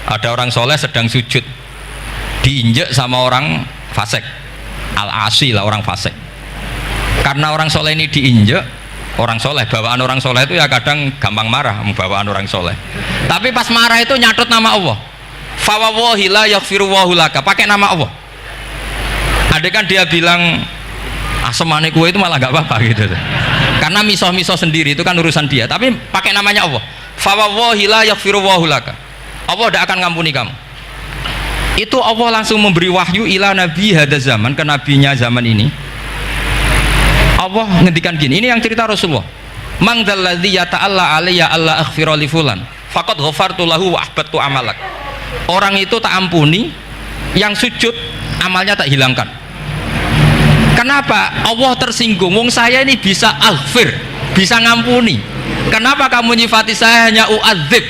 Ada orang soleh sedang sujud, diinjek sama orang fasik, al-asi lah orang fasik. Karena orang soleh ini diinjek, orang soleh, bawaan orang soleh itu ya kadang gampang marah, bawaan orang soleh. Tapi pas marah itu nyatut nama Allah. Fawawahi la yaghfirullahu laka, pakai nama Allah. Ada kan dia bilang asemane kue itu malah gak apa-apa gitu. Karena misoh-misoh sendiri itu kan urusan dia, tapi pakai namanya Allah. Fawawahi la yaghfirullahu laka, Allah tidak akan ngampuni kamu. Itu Allah langsung memberi wahyu ila nabi hada zaman, ke nabinya zaman ini. Allah ngendikan gini, ini yang cerita Rasulullah. Man dzalladzi yata'alla alayya alla aghfira li fulan faqad ghafartu lahu wa ahbattu amalak. Orang itu tak ampuni, yang sujud amalnya tak hilangkan. Kenapa? Allah tersinggung. Wong saya ini bisa aghfir, bisa ngampuni. Kenapa kamu nyifati saya hanya u'adzib?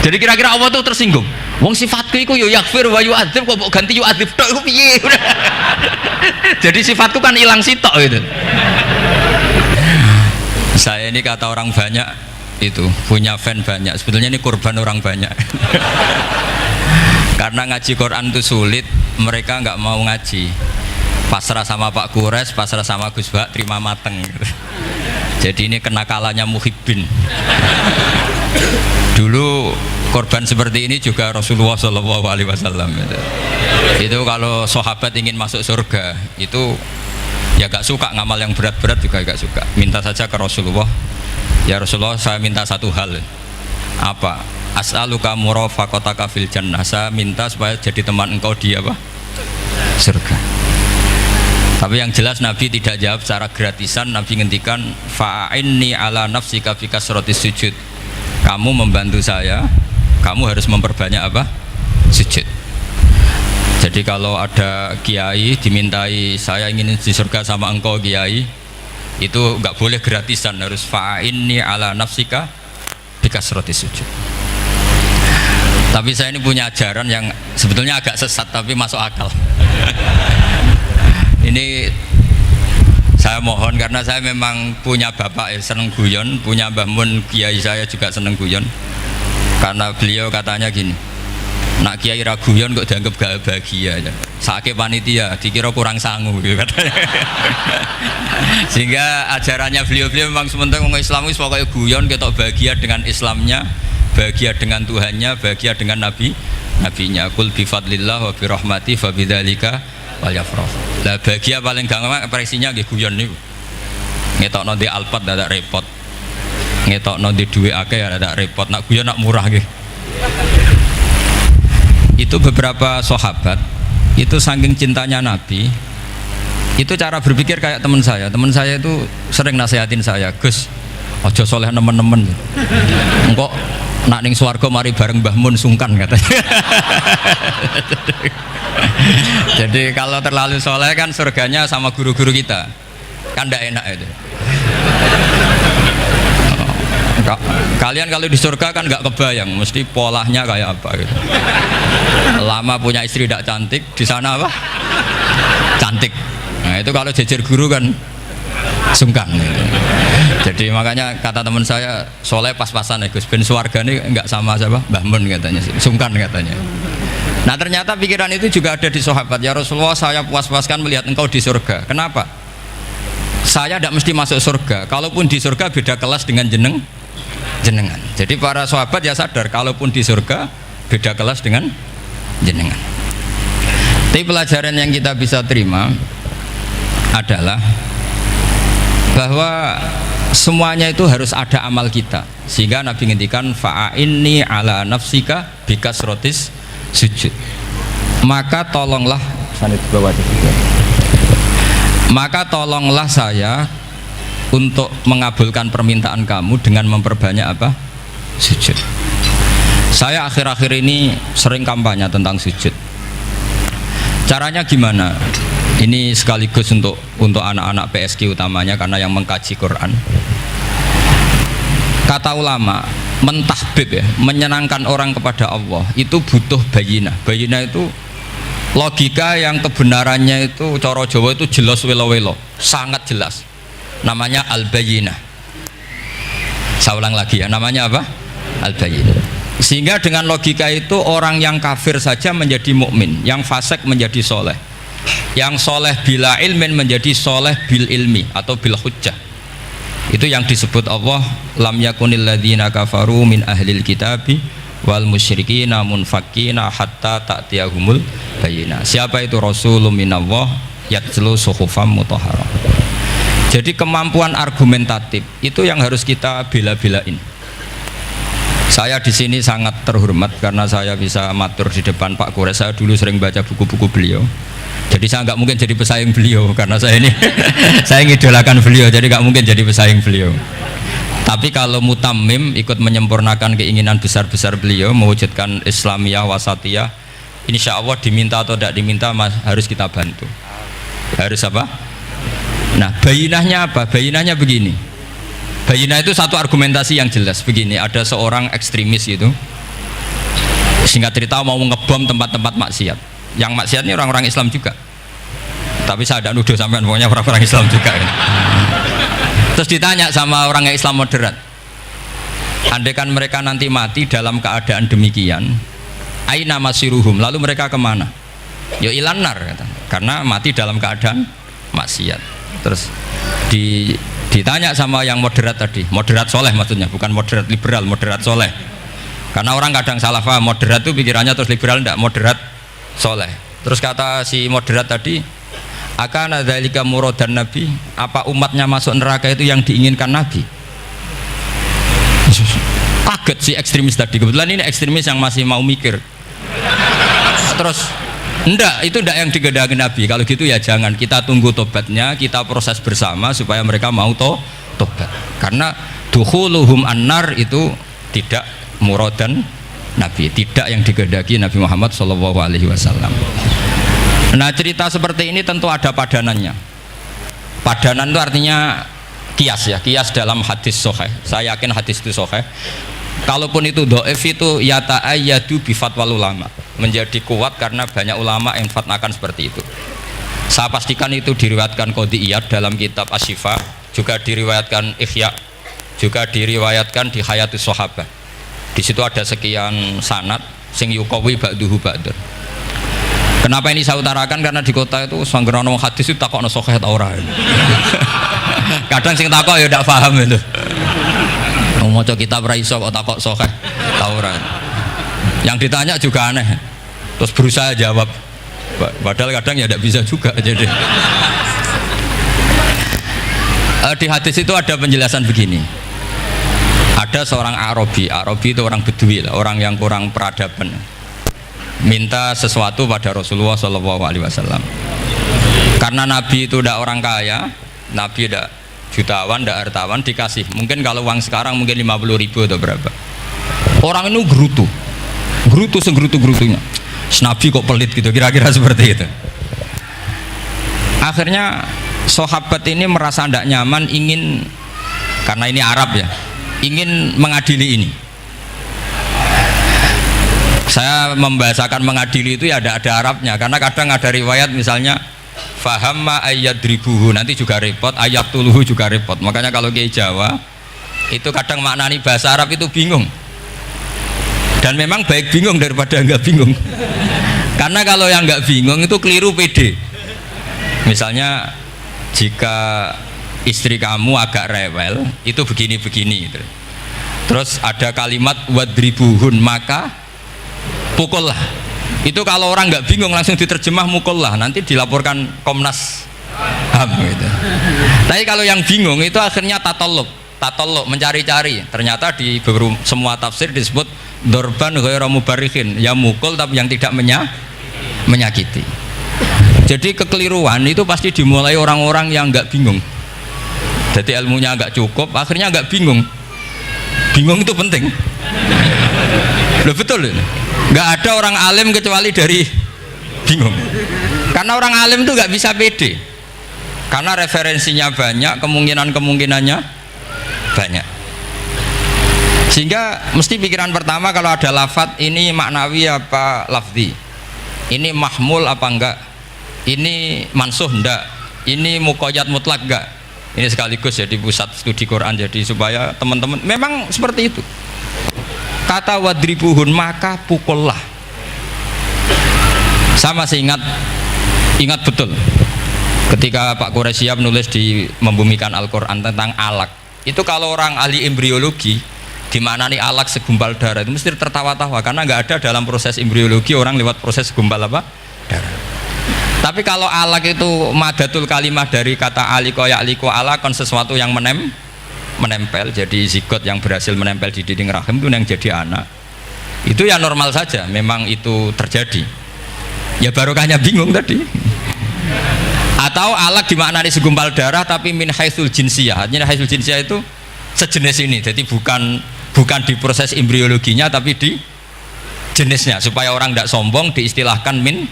Jadi kira-kira Allah tuh tersinggung. Wong sifatku iku yo yaghfir wa yu'adzib, kok ganti yu'adzib tok iku piye? Jadi sifatku kan hilang sitok gitu. Saya ini kata orang banyak itu punya fan banyak. Sebetulnya ini korban orang banyak. Karena ngaji Quran itu sulit, mereka nggak mau ngaji. Pasrah sama Pak Kures, pasrah sama Gus Bak, terima mateng. Gitu. Jadi ini kenakalannya muhibbin. Dulu korban seperti ini juga Rasulullah SAW. Itu kalau sahabat ingin masuk surga itu ya gak suka ngamal yang berat-berat juga gak suka. Minta saja ke Rasulullah, ya Rasulullah saya minta satu hal. Apa? As'aluka murafaqataka fil jannah. Saya minta supaya jadi teman engkau di apa? Surga. Tapi yang jelas Nabi tidak jawab secara gratisan. Nabi ngendikan fa'inni ala nafsika fi kasratis sujud. Kamu membantu saya, kamu harus memperbanyak apa? Sujud. Jadi kalau ada kiai dimintai saya ingin di surga sama engkau kiai, itu nggak boleh gratisan, harus fa'inni ala nafsika bi kasratis sujud. Tapi saya ini punya ajaran yang sebetulnya agak sesat tapi masuk akal. Ini saya mohon karena saya memang punya bapak seneng guyon, punya Mbah Mun kiai saya juga seneng guyon. Karena beliau katanya gini, nak kiai ra guyon kok dianggap gak bahagia aja. Sakit panitia dikira kurang sangu gitu katanya. Sehingga ajarannya beliau memang sementara orang Islam itu pokoknya guyon ketok bahagia dengan Islamnya, bahagia dengan Tuhannya, bahagia dengan nabinya. Qul bi fadlillah wa bi rahmati fa bidzalika wal yafrah. Lah bahagia paling gampang ekspresinya nggih guyon niku. Ngetokno di Alphard dadak repot. Ngetokno di dhuwit akeh dadak repot. Nak guyon nak murah nggih. Itu beberapa sahabat itu saking cintanya Nabi, itu cara berpikir kayak teman saya itu sering nasihatin saya, Gus ojo soleh nemen-nemen engkau nak ning swarga mari bareng Mbah Mun sungkan katanya. Jadi kalau terlalu soleh kan surganya sama guru-guru kita kan tidak enak itu. Kalian kalau di surga kan nggak kebayang mesti polanya kayak apa gitu. Lama punya istri tidak cantik, di sana apa? Cantik. Nah itu kalau jejer guru kan sungkan gitu. Jadi makanya kata teman saya soleh pas-pasan ya Gus, ben swarga ini nggak sama siapa? Mbah Mun katanya, sungkan katanya. Nah ternyata pikiran itu juga ada di sahabat. Ya Rasulullah, saya puas-puaskan melihat engkau di surga. Kenapa? Saya tidak mesti masuk surga. Kalaupun di surga beda kelas dengan jenengan. Jadi para sahabat ya sadar kalaupun di surga beda kelas dengan jenengan. Tapi pelajaran yang kita bisa terima adalah bahwa semuanya itu harus ada amal kita. Sehingga Nabi ngendikan fa'inni ala nafsika bikasrotis sujud. Maka tolonglah saya untuk mengabulkan permintaan kamu dengan memperbanyak apa? Sujud. Saya akhir-akhir ini sering kampanye tentang sujud. Caranya gimana? Ini sekaligus untuk anak-anak PSG utamanya karena yang mengkaji Quran. Kata ulama, mentahbib ya, menyenangkan orang kepada Allah itu butuh bayinah. Bayinah itu logika yang kebenarannya itu cara Jawa itu jelas welo-welo, sangat jelas. Namanya al-bayinah. Saya ulang lagi ya, namanya apa? Al-bayinah. Sehingga dengan logika itu orang yang kafir saja menjadi mukmin, yang fasik menjadi soleh, yang soleh bila ilmin menjadi soleh bil ilmi atau bil hujjah. Itu yang disebut Allah, lam yakunil ladzina kafaru min ahlil kitabi wal musyrikina munfakkina hatta ta'tiyahumul bayyinah. Siapa itu rasulun minallah yatlu suhufam mutahharah. Jadi kemampuan argumentatif itu yang harus kita bela-belain. Saya di sini sangat terhormat karena saya bisa matur di depan Pak Kures. Saya dulu sering baca buku-buku beliau. Jadi saya nggak mungkin jadi pesaing beliau karena saya ini saya ngidolakan beliau, jadi nggak mungkin jadi pesaing beliau. Tapi kalau mutammim ikut menyempurnakan keinginan besar-besar beliau mewujudkan Islamiyah wasatiyah, insya Allah diminta atau tidak diminta harus kita bantu. Harus apa? Nah, bayinahnya apa? Bayinahnya begini. Bayinah itu satu argumentasi yang jelas begini. Ada seorang ekstremis itu, singkat cerita mau ngebom tempat-tempat maksiat. Yang maksiat ini orang-orang Islam juga. Tapi saya tidak nuduh sampean, pokoknya orang-orang Islam juga ya. Terus ditanya sama orang yang Islam moderat, andaikan mereka nanti mati dalam keadaan demikian, aina masiruhum, lalu mereka kemana? Ya ilanar, karena mati dalam keadaan maksiat. Terus ditanya sama yang moderat tadi, moderat soleh maksudnya, bukan moderat liberal, moderat soleh. Karena orang kadang salah paham, moderat itu pikirannya terus liberal, tidak, moderat soleh. Terus kata si moderat tadi, akan ada dzalika muradan Nabi, apa umatnya masuk neraka itu yang diinginkan Nabi? Kaget si ekstremis tadi, kebetulan ini ekstremis yang masih mau mikir. Terus enggak, itu enggak yang digedaki Nabi. Kalau gitu ya jangan, kita tunggu tobatnya, kita proses bersama supaya mereka mau tobat. Karena dukhuluhum annar itu tidak muradan Nabi, tidak yang digedaki Nabi Muhammad SAW. Nah, cerita seperti ini tentu ada padanannya. Padanan itu artinya kias ya, kias dalam hadis sahih. Saya yakin hadis itu sahih. Kalaupun itu dhaif itu yata'ayyadu bi fatwal ulama, menjadi kuat karena banyak ulama yang fatwakan seperti itu. Saya pastikan itu diriwayatkan Qadhi Iyad dalam kitab Asy-Syifa, juga diriwayatkan Ihya, juga diriwayatkan di Hayatus Sahabah. Di situ ada sekian sanad sing yuqawi ba'duhu ba'dun. Kenapa ini saya utarakan? Karena di kota itu sanggerono hadis itu takokno sahih ta ora. Kadang sing takok ya ndak paham itu. Maca kitab ra iso kok takok sahih ta ora. Yang ditanya juga aneh. Terus berusaha jawab. Padahal kadang ya ndak bisa juga jadi. Di hadis itu ada penjelasan begini. Ada seorang Arabi itu orang Bedui lah, orang yang kurang peradaban, minta sesuatu pada Rasulullah SAW. Karena Nabi itu tidak orang kaya, Nabi tidak jutawan, tidak hartawan, dikasih. Mungkin kalau uang sekarang mungkin 50.000 atau berapa. Orang itu gerutu segrutu-gerutunya. Nabi kok pelit gitu, kira-kira seperti itu. Akhirnya sahabat ini merasa tidak nyaman, ingin, karena ini Arab ya, ingin mengadili ini. Saya membahasakan mengadili itu ya ada Arabnya, karena kadang ada riwayat misalnya fahamma ayyadribuhu, nanti juga repot, ayatuluhu juga repot. Makanya kalau Kiai Jawa itu kadang maknani bahasa Arab itu bingung, dan memang baik bingung daripada enggak bingung. Karena kalau yang enggak bingung itu keliru pede. Misalnya jika istri kamu agak rewel itu begini-begini gitu. Terus ada kalimat wadribuhun, maka pukullah. Itu kalau orang nggak bingung langsung diterjemah mukullah, nanti dilaporkan Komnas HAM gitu. Tapi kalau yang bingung itu akhirnya tatolok mencari-cari. Ternyata di semua tafsir disebut dorban ghairu mubarrihin, ya mukul tapi yang tidak menyakiti. Jadi kekeliruan itu pasti dimulai orang-orang yang nggak bingung. Jadi ilmunya agak cukup, akhirnya agak bingung. Bingung itu penting. Loh betul ini. Nggak ada orang alim kecuali dari bingung. Karena orang alim itu nggak bisa pede. Karena referensinya banyak, kemungkinannya banyak. Sehingga mesti pikiran pertama kalau ada lafadz ini maknawi apa lafzi. Ini mahmul apa enggak? Ini mansuh enggak? Ini muqayyad mutlak enggak? Ini sekaligus jadi pusat studi Quran, jadi supaya teman-teman memang seperti itu. kata wadribuhun, maka pukullah. Sama ingat betul ketika Pak Quraisyah menulis di Membumikan Al-Quran tentang alak. Itu kalau orang ahli embriologi dimaknani alak segumpal darah itu mesti tertawa-tawa, karena nggak ada dalam proses embriologi orang lewat proses segumpal apa? Darah. Tapi kalau alak itu madatul kalimah dari kata aliko ya'liko alakon, sesuatu yang menempel, jadi zigot yang berhasil menempel di dinding rahim itu yang jadi anak. Itu ya normal saja, memang itu terjadi. Ya barokahnya bingung tadi. Atau alak dimaknani segumpal darah tapi min haitsul jinsiyah. Artinya haitsul jinsiyah itu sejenis ini. Jadi bukan di proses embriologinya tapi di jenisnya, supaya orang tidak sombong diistilahkan min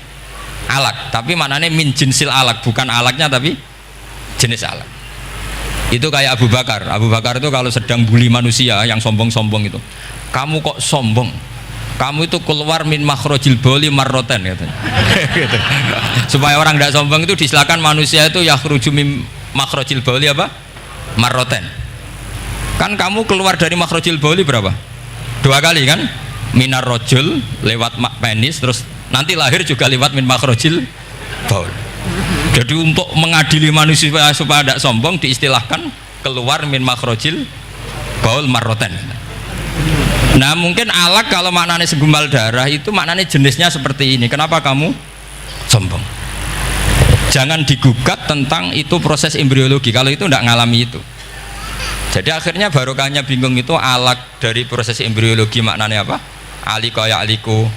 alak, tapi maknanya min jinsil alak, bukan alaknya tapi jenis alak. Itu kayak Abu Bakar itu kalau sedang bully manusia yang sombong-sombong itu, kamu kok sombong, kamu itu keluar min makhrajil bauli marroten katanya. Gitu. Supaya orang tidak sombong itu disilakan manusia itu yakhruju min makhrajil bauli apa? Marroten. Kan kamu keluar dari makhrajil bauli berapa? 2 kali kan? Minar rojul lewat penis, terus nanti lahir juga lewat min makhrajil baul. Jadi untuk mengadili manusia supaya tidak sombong diistilahkan keluar min makhrajil baul marroten. Nah mungkin alak kalau maknanya segumpal darah itu maknanya jenisnya seperti ini. Kenapa kamu sombong? Jangan digugat tentang itu proses embriologi kalau itu tidak ngalami itu. Jadi akhirnya barokahnya bingung itu alak dari proses embriologi maknanya apa? Aliko ya aliku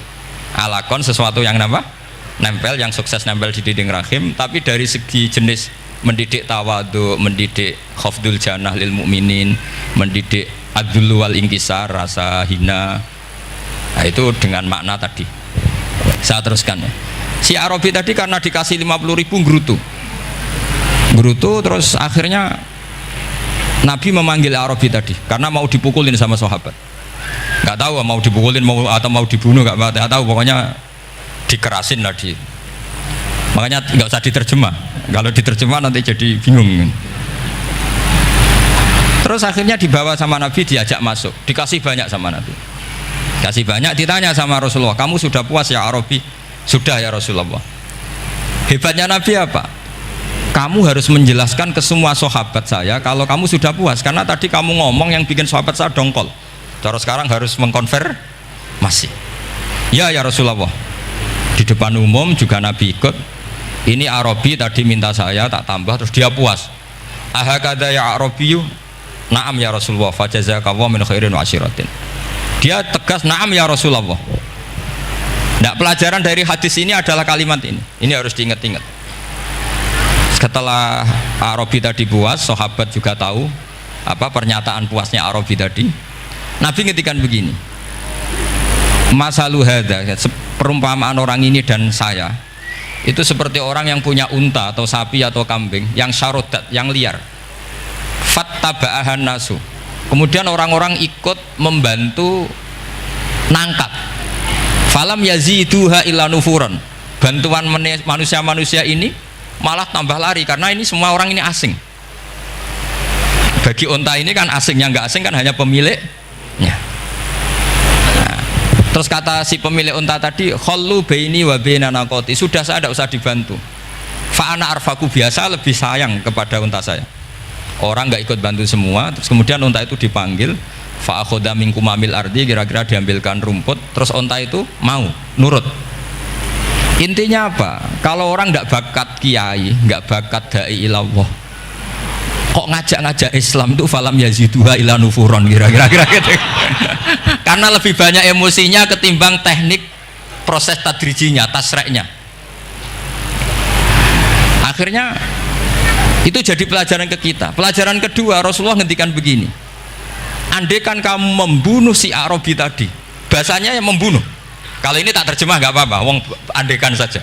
alakon, sesuatu yang nempel, yang sukses nempel di dinding rahim. Tapi dari segi jenis mendidik tawadhu, mendidik khafdul janah lil mukminin, mendidik adzul wal ingkisar, rasa hina, nah itu dengan makna tadi. Saya teruskan ya. Si Arabi tadi karena dikasih 50.000 gerutu, terus akhirnya Nabi memanggil Arabi tadi karena mau dipukulin sama sahabat. Nggak tahu mau dipukulin atau mau dibunuh, nggak tahu, pokoknya dikerasin tadi. Makanya nggak usah diterjemah, kalau diterjemah nanti jadi bingung. Terus akhirnya dibawa sama Nabi, diajak masuk, dikasih banyak sama Nabi, kasih banyak. Ditanya sama Rasulullah, kamu sudah puas ya Arabi? Sudah ya Rasulullah. Hebatnya Nabi apa? Kamu harus menjelaskan ke semua sahabat saya kalau kamu sudah puas, karena tadi kamu ngomong yang bikin sahabat saya dongkol. Terus sekarang harus mengkonfirmasi. Ya Rasulullah. Di depan umum juga Nabi ikut. Ini Arabi tadi minta saya tak tambah, terus dia puas. Ahakada ya Arabiyu? Naam ya Rasulullah. Fajazakallahu min khairin wa asyiratin. Dia tegas naam ya Rasulullah. Nah, pelajaran dari hadis ini adalah kalimat ini. Ini harus diingat-ingat. Setelah Arabi tadi puas, sahabat juga tahu apa pernyataan puasnya Arabi tadi. Nabi ngetikan begini, masalu hadza, perumpamaan orang ini dan saya itu seperti orang yang punya unta atau sapi atau kambing yang syarodat, yang liar. Fattaba'ahan nasu, kemudian orang-orang ikut membantu nangkap. Falam yaziduha illa nufuran, bantuan manusia-manusia ini malah tambah lari, karena ini semua orang ini asing. Bagi unta ini kan asing, yang nggak asing kan hanya pemiliknya. Nah, terus kata si pemilik unta tadi, khallu baini wa baina naqati, sudah saya tidak usah dibantu. Fa ana arfaku, biasa lebih sayang kepada unta saya. Orang nggak ikut bantu semua, terus kemudian unta itu dipanggil, fa akhadha min kumamil ardi, kira-kira diambilkan rumput, terus unta itu mau nurut. Intinya apa? Kalau orang nggak bakat kiai, nggak bakat dai ilallah, kok ngajak-ngajak Islam itu falam yaziduha ila nufuron, kira-kira gitu. Karena lebih banyak emosinya ketimbang teknik proses tadrijinya, tasreknya. Akhirnya itu jadi pelajaran ke kita. Pelajaran kedua, Rasulullah ngendikan begini, andaikan kamu membunuh si Arabi tadi, bahasanya yang membunuh. Kalau ini tak terjemah nggak apa-apa, wong andaikan saja.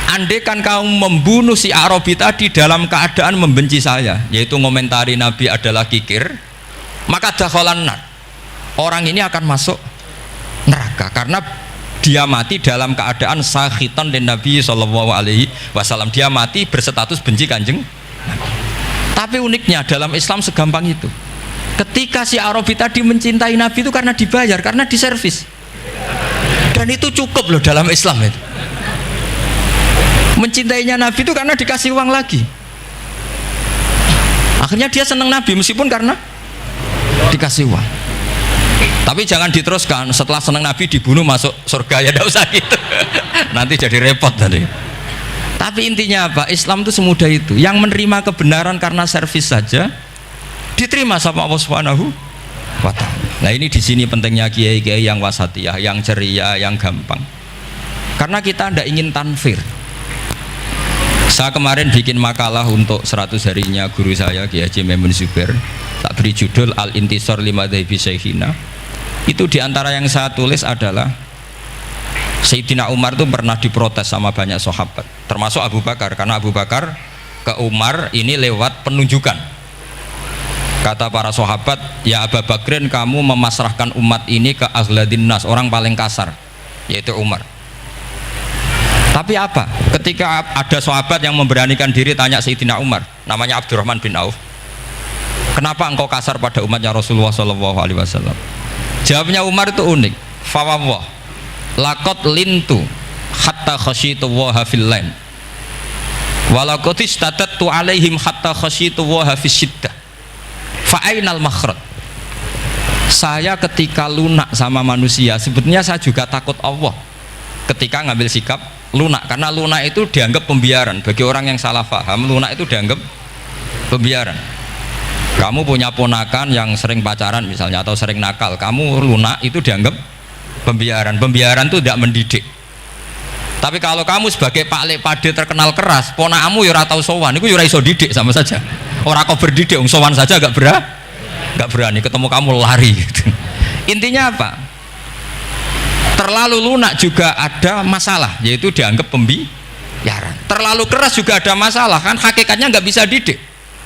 Andaikan kamu membunuh si Arabi tadi dalam keadaan membenci saya, yaitu ngomentari Nabi adalah kikir, maka dakhalan nar, orang ini akan masuk neraka karena dia mati dalam keadaan sakhitan dan Nabi SAW, dia mati berstatus benci kanjeng Nabi. Tapi uniknya dalam Islam segampang itu, Ketika si Arabi tadi mencintai Nabi itu karena dibayar, karena diservis. Dan itu cukup loh dalam Islam itu. Mencintainya Nabi itu karena dikasih uang lagi. Akhirnya dia senang Nabi meskipun karena dikasih uang. Tapi jangan diteruskan setelah senang Nabi dibunuh masuk surga, ya tidak usah gitu. Nanti jadi repot tadi. Tapi intinya apa? Islam itu semudah itu. Yang menerima kebenaran karena servis saja diterima sama Allah Subhanahu wa ta'ala. Nah ini di sini pentingnya kiai-kiai yang wasatiyah, yang ceria, yang gampang. Karena kita tidak ingin tanfir. Saya kemarin bikin makalah untuk 100 harinya guru saya Kiai Haji Maimun Zubair. Tak beri judul Al-Intisar Lima Dhaibi Syekhina. Itu diantara yang saya tulis adalah Sayyidina Umar itu pernah diprotes sama banyak sahabat, termasuk Abu Bakar, karena Abu Bakar ke Umar ini lewat penunjukan. Kata para sahabat, ya Abu Bakrin, kamu memasrahkan umat ini ke aghladin nas, orang paling kasar, yaitu Umar. Tapi apa? Ketika ada sahabat yang memberanikan diri tanya Sayyidina Umar, namanya Abdurrahman bin Auf, kenapa engkau kasar pada umatnya Rasulullah SAW? Jawabnya Umar itu unik. Fawwah laqad lintu hatta khasyitu waha fil lain walaqad istatatu alaihim hatta khasyitu waha fis syiddah fa ainal makhraj. Saya ketika lunak sama manusia sebetulnya saya juga takut Allah ketika ngambil sikap lunak, karena lunak itu dianggap pembiaran. Bagi orang yang salah paham, lunak itu dianggap pembiaran. Kamu punya ponakan yang sering pacaran misalnya atau sering nakal, kamu lunak, itu dianggap pembiaran. Pembiaran itu tidak mendidik. Tapi kalau kamu sebagai Pak Lek Pade terkenal keras, ponakamu ya ora tau sowan, itu ya ora iso didik, sama saja. Orang kau berdidik, sowan saja gak berani, ketemu kamu lari gitu. Intinya apa? Terlalu lunak juga ada masalah, yaitu dianggap pembiaran. Terlalu keras juga ada masalah, kan hakikatnya nggak bisa didik.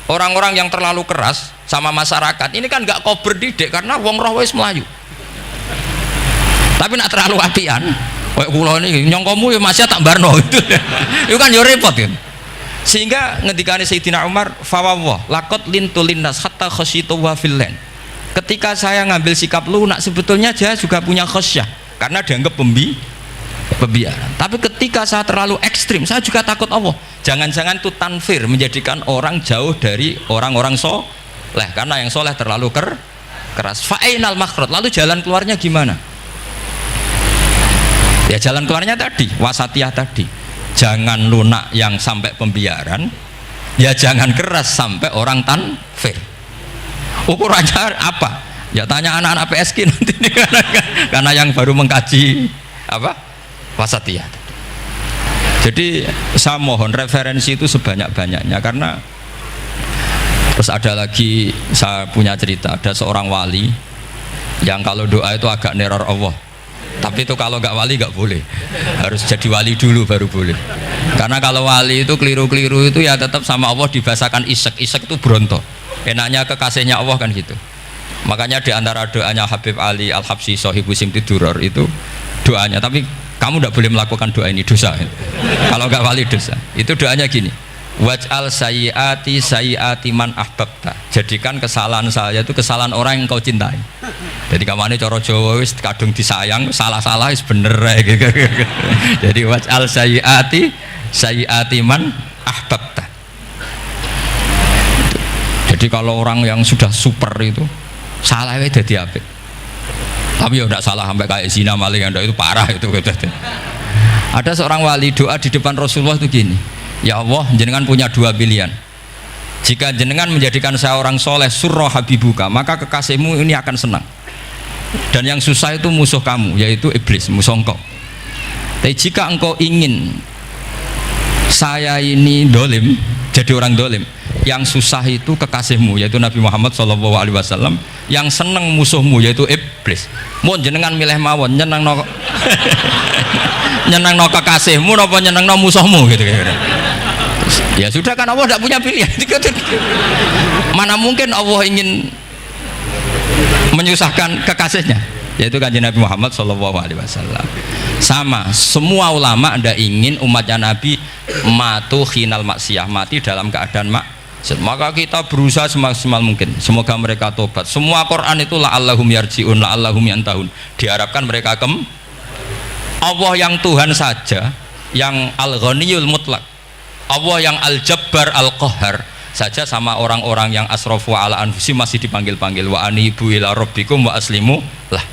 Orang-orang yang terlalu keras sama masyarakat ini kan nggak kau berdidik, karena wong roh wis melayu. Tapi nak terlalu apian, kayak kula ini nyongkomu ya masih tak barno itu, itu kan ya repot kan. Sehingga ngendikane Sayyidina Umar, fawwah laqad lintu linnas hatta khasyitu wa fil lain. Ketika saya ngambil sikap lunak, sebetulnya saya juga punya khasyah, karena dianggap pembiaran. Tapi ketika saya terlalu ekstrim, saya juga takut Allah. Jangan-jangan itu tanfir, menjadikan orang jauh dari orang-orang soleh, karena yang soleh terlalu keras. Fa'inal makhraj, lalu jalan keluarnya gimana? Ya jalan keluarnya tadi, wasatiyah tadi. Jangan lunak yang sampai pembiaran, ya jangan keras sampai orang tanfir. Ukurannya apa? Ya tanya anak-anak PSG nanti karena yang baru mengkaji apa? Wasatiyah. Jadi saya mohon referensi itu sebanyak-banyaknya, karena terus ada lagi saya punya cerita, ada seorang wali yang kalau doa itu agak neror Allah. Tapi itu kalau nggak wali nggak boleh, harus jadi wali dulu baru boleh. Karena kalau wali itu keliru-keliru itu ya tetap sama Allah dibahasakan isek itu bronto. Enaknya kekasihnya Allah kan gitu. Makanya di antara doanya Habib Ali Al-Habsyi Shahibu Simti Duror itu doanya, tapi kamu tidak boleh melakukan doa ini, dosa. Kalau nggak wali dosa. Itu doanya gini, waj'al sayyiati man ahbabta. Jadikan kesalahan saya itu kesalahan orang yang kau cintai. Jadi kamane cara Jawa wis kadung disayang, salah-salah wis bener gitu. Jadi waj'al sayyiati man ahbabta. Jadi kalau orang yang sudah super itu salah itu jadi apik. Tapi ya tidak salah sampai kayak zina maling, itu parah itu. Ada seorang wali doa di depan Rasulullah itu gini, ya Allah, jenengan punya dua pilihan. Jika jenengan menjadikan saya orang soleh, surra habibuka, maka kekasihmu ini akan senang. Dan yang susah itu musuh kamu, yaitu iblis, musuh engkau. Tapi jika engkau ingin saya ini dolim, jadi orang dolim, yang susah itu kekasihmu, yaitu Nabi Muhammad SAW, yang seneng musuhmu, yaitu iblis. Mohon jenengan milih mawon, nyeneng no kekasihmu apa nyeneng no musuhmu gitu. Ya sudah kan, Allah tidak punya pilihan. Mana mungkin Allah ingin menyusahkan kekasihnya, yaitu kanjeng Nabi Muhammad SAW. Sama, semua ulama tidak ingin umatnya Nabi matu khinal maksiyah, mati dalam keadaan Maka kita berusaha semaksimal mungkin. Semoga mereka tobat. Semua Quran itu la'allahum yarji'un, la'allahum yantahun. Diharapkan mereka Allah yang Tuhan saja, yang Al-Ghaniyul Mutlaq, Allah yang Al-Jabbar Al-Qahhar saja sama orang-orang yang asrafu ala anfusi masih dipanggil-panggil wa anibu ila rabbikum wa aslimu lah.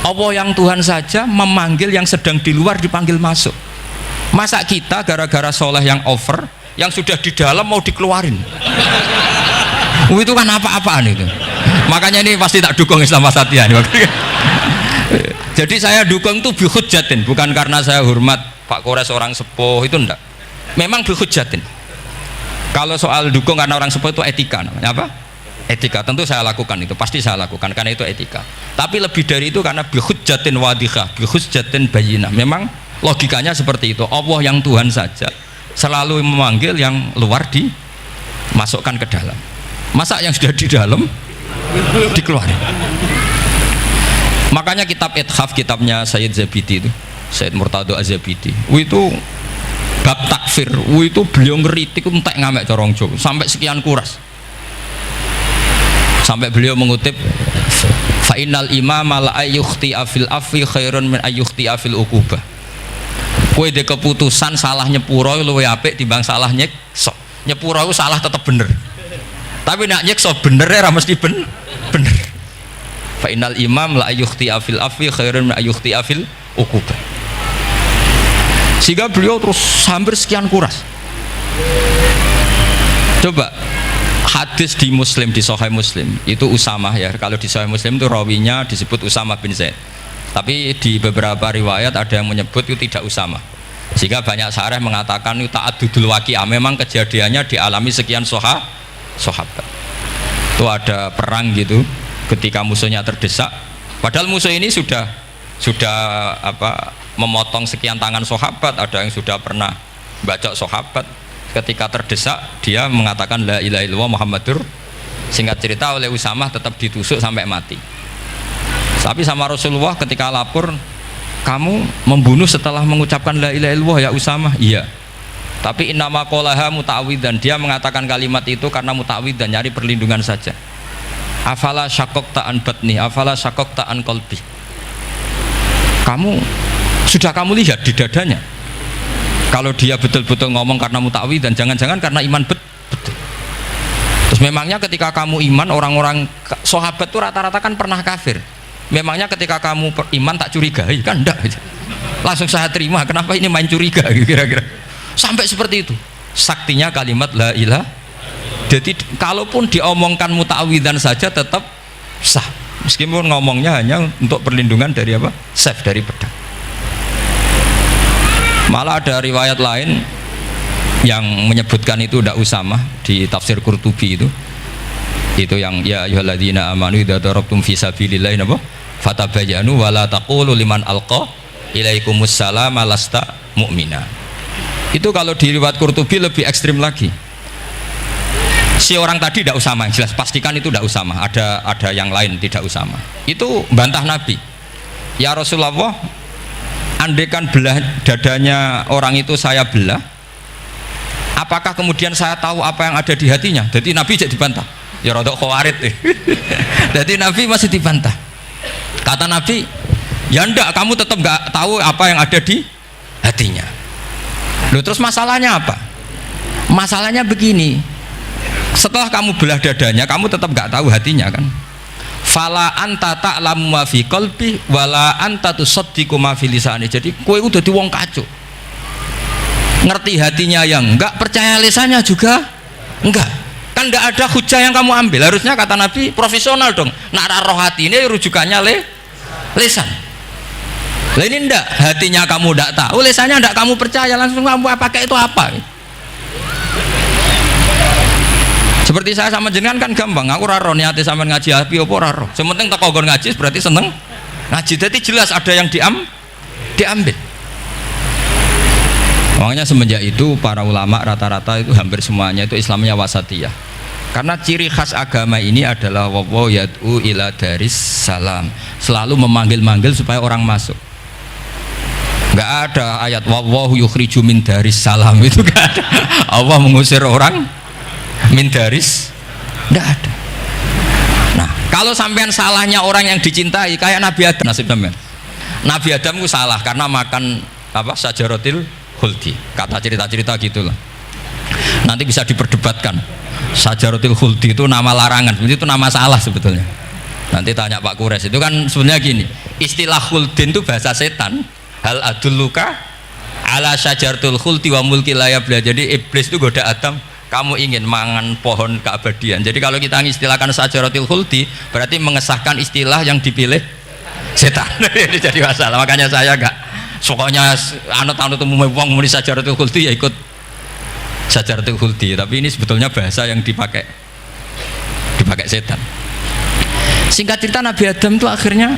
Allah yang Tuhan saja memanggil yang sedang di luar dipanggil masuk. Masa kita gara-gara soleh yang over, yang sudah di dalam mau dikeluarin? Itu kan apa-apaan itu. Makanya ini pasti tak dukung Islam Wasatiyah. Jadi saya dukung itu bihujjatin, bukan karena saya hormat Pak Kores orang sepuh, itu enggak. Memang bihujjatin. Kalau soal dukung karena orang sepuh itu etika namanya apa? Etika. Tentu saya lakukan itu, pasti saya lakukan karena itu etika. Tapi lebih dari itu karena bihujjatin wadihah, bihujjatin bayyinah. Memang logikanya seperti itu. Allah yang Tuhan saja selalu memanggil yang luar dimasukkan ke dalam. Masa yang sudah di dalam dikeluarin? Makanya kitab Ithaf, kitabnya Sayyid Zabidi itu, Sayyid Murtado Az-Zabidi, itu bab takfir, itu beliau ngeritik entek ngamek corong Jawa sampai sekian kuras. Sampai beliau mengutip fa innal imama la ayyukhti afil afi khairun min ayyukhti afil uqubah. Kowe de keputusan salah nyepuro luwih apik timbang salah nyekso. Nyepuro itu salah tetap bener. Tapi nak nyekso bener ora mesti bener. Fa innal imam la ayyukhti afil afi khairun min ayyukhti afil uqubah. Sehingga beliau terus hampir sekian kuras. Coba hadis di Muslim, di Sahih Muslim itu Usamah ya. Kalau di Sahih Muslim itu rawinya disebut Usamah bin Zaid. Tapi di beberapa riwayat ada yang menyebut itu tidak Usamah. Sehingga banyak syarah mengatakan itu ta'addudul waqi'ah, memang kejadiannya dialami sekian sahabat. Itu ada perang gitu ketika musuhnya terdesak. Padahal musuh ini sudah memotong sekian tangan sahabat, ada yang sudah pernah bacok sahabat. Ketika terdesak dia mengatakan la ilaha illallah Muhammadur. Singkat cerita oleh Usamah tetap ditusuk sampai mati. Tapi sama Rasulullah ketika lapor, kamu membunuh setelah mengucapkan la ilaha illallah ya Usamah? Iya. Tapi innama qolaha muta'awwidan, dia mengatakan kalimat itu karena muta'awwidan, nyari perlindungan saja. Afala syaqaqta an batni, afala syaqaqta an qalbi. Sudah kamu lihat di dadanya kalau dia betul-betul ngomong karena muta'awwidan, jangan-jangan karena iman betul. Terus memangnya ketika kamu iman, orang-orang sahabat itu rata-rata kan pernah kafir. Memangnya ketika kamu iman tak curigai? Kan enggak, langsung saya terima. Kenapa ini main curiga kira-kira? Sampai seperti itu saktinya kalimat la ilaha. Jadi kalaupun diomongkan muta'awwidan saja tetap sah, meskipun ngomongnya hanya untuk perlindungan dari apa? Safe, dari pedang. Malah ada riwayat lain yang menyebutkan itu tidak Usamah di tafsir Qurtubi itu yang ya ayyuhalladzina amanu idza darabtum fi sabilillah fatabayyanu wa la taqulu liman alqa ilaikumus salama lasta mu'mina. Itu kalau di riwayat Qurtubi lebih ekstrim lagi. Si orang tadi tidak Usamah, jelas pastikan itu tidak Usamah, ada yang lain tidak Usamah. Itu bantah Nabi. Ya Rasulullah, andaikan belah dadanya orang itu saya belah, apakah kemudian saya tahu apa yang ada di hatinya? Jadi Nabi jadi dibantah. Ya rodok khawarid. Jadi Nabi masih dibantah. Kata Nabi, ya enggak, kamu tetap enggak tahu apa yang ada di hatinya. Loh, terus masalahnya apa? Masalahnya begini, setelah kamu belah dadanya, kamu tetap enggak tahu hatinya kan? Fala anta ta'lamu ma fi qalbi wala anta tusaddiqu ma fi lisani. Jadi kowe udah di wong kacau. Ngerti hatinya yang enggak, percaya lisannya juga enggak. Kan enggak ada hujah yang kamu ambil. Harusnya kata Nabi profesional dong. Nak roh hati ini rujukannya lisan. Lah ini enggak, hatinya kamu enggak tahu, lisannya enggak kamu percaya, langsung kamu pakai itu apa? Seperti saya sama jenengan kan gampang, aku raro niati sampean ngaji api apa raro. Sementing tak kongkon ngaji berarti seneng ngaji. Jadi jelas ada yang diambil. Makanya semenjak itu para ulama rata-rata itu hampir semuanya itu Islamnya wasatiyah. Karena ciri khas agama ini adalah wallahu yad'u ila daris salam, selalu memanggil-manggil supaya orang masuk. Enggak ada ayat wallahu yukhriju min daris salam, itu enggak ada. Allah mengusir orang min daris, tidak ada. Nah, kalau sampean salahnya orang yang dicintai kayak Nabi Adam, nasib sampean. Nabi Adam itu salah karena makan apa sajaratil khuldi. Kata cerita-cerita gitulah. Nanti bisa diperdebatkan. Sajaratil khuldi itu nama larangan, itu nama salah sebetulnya. Nanti tanya Pak Kures, itu kan sebenarnya gini. Istilah khuldin itu bahasa setan. Hal adulluka ala sajaratul khuldi wa mulki la yabla. Jadi iblis itu goda Adam, kamu ingin mangan pohon keabadian. Jadi kalau kita mengistilahkan sajaratul khuldi berarti mengesahkan istilah yang dipilih setan. Ini jadi masalah. Makanya saya enggak pokoknya anut-anut umum wong muni sajaratul khuldi ya ikut sajaratul khuldi, tapi ini sebetulnya bahasa yang dipakai setan. Singkat cerita Nabi Adam itu akhirnya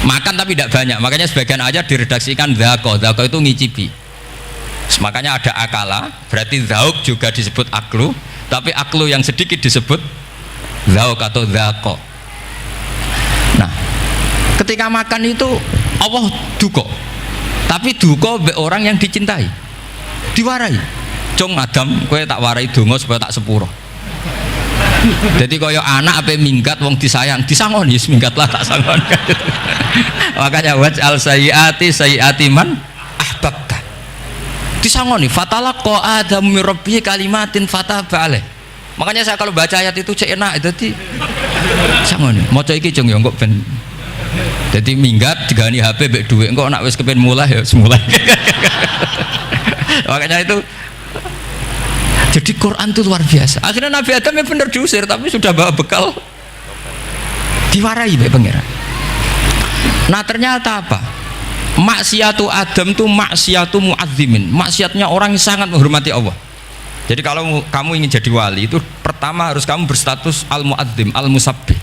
makan tapi tidak banyak, makanya sebagian aja diredaksikan dzaqo itu ngicipi. Makanya ada akala, berarti zauk juga disebut aklu, tapi aklu yang sedikit disebut zauk atau dzaqo. Nah, ketika makan itu Allah duka, tapi duka be orang yang dicintai, diwarai. Cung Adam, kowe tak warai donga supaya tak sepuro. Jadi kaya anak apa minggat wong disayang, disangon yes minggatlah tak sangon. Makanya waj'al sayyiati man ahbabta. Disangoni fatalaqa Adam min rabbih kalimatin fataba alaih. Makanya saya kalau baca ayat itu cek enak dadi sangoni. Maca iki cung ya engko ben dadi minggat digani HP mbek dhuwit engko nek wis kepen mulai ya semulai. Makanya itu jadi Quran itu luar biasa. Akhirnya Nabi Adam yang benar diusir, tapi sudah bawa bekal, diwarai oleh pangeran. Nah ternyata apa? Maksiatu Adam itu maksiatu mu'azzimin, maksiatnya orang yang sangat menghormati Allah. Jadi kalau kamu ingin jadi wali itu pertama harus kamu berstatus al-mu'azzim, al-musabbih.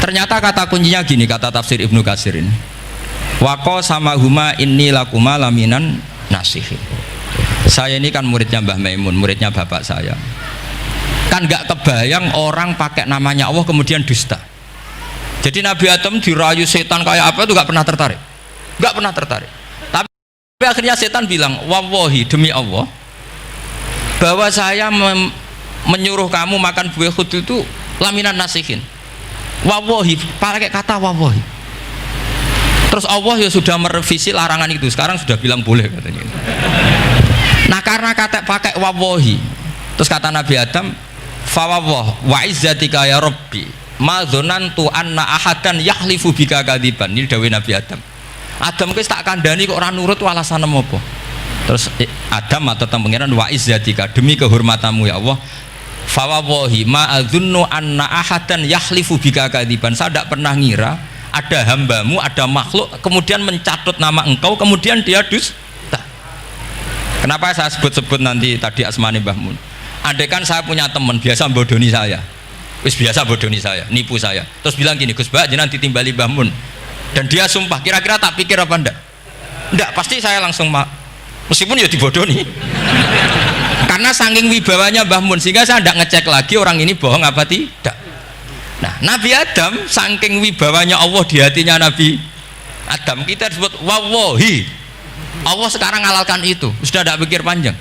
Ternyata kata kuncinya gini, kata tafsir Ibnu Katsir ini. Waqo sama huma inni lakuma laminan nasihin. Saya ini kan muridnya Mbah Maimun, muridnya bapak saya. Kan nggak kebayang orang pakai namanya Allah kemudian dusta. Jadi Nabi Adam dirayu setan kayak apa itu nggak pernah tertarik, nggak pernah tertarik. Tapi akhirnya setan bilang, wallahi demi Allah, bahwa saya menyuruh kamu makan buah khut itu laminan nasihin. Wallahi, pakai kata wallahi. Terus Allah ya sudah merevisi larangan itu, sekarang sudah bilang boleh katanya. Nah karena kata pakai wawahi, terus kata Nabi Adam, fawawah wa izzatika ya Rabbi ma dzanantu anna ahadan yahlifu bika kadziban. Ini dawuh Nabi Adam. Adam wis tak kandhani kok ora nurut alasan apa? Terus Adam atau pangeran wa izzatika demi kehormatanmu ya Allah, fawawahi ma adzunnu anna ahadan yahlifu bika kadziban. Saya tidak pernah ngira ada hambamu, ada makhluk kemudian mencatut nama engkau kemudian dia dusta. Kenapa saya sebut-sebut nanti tadi asmane Mbah Mun? Andaikan saya punya teman biasa bodoni saya, wis biasa bodoni saya, nipu saya, terus bilang gini, Gus Mbah jenengan ditimbali Mbah Mun, dan dia sumpah, kira-kira tak pikir apa ndak? Ndak, pasti saya langsung meskipun ya dibodoni. Karena saking wibawanya Mbah Mun sehingga saya ndak ngecek lagi orang ini bohong apa tidak. Nah, Nabi Adam saking wibawanya Allah di hatinya Nabi Adam, kita disebut wawahi. Allah sekarang halalkan itu, sudah tidak pikir panjang,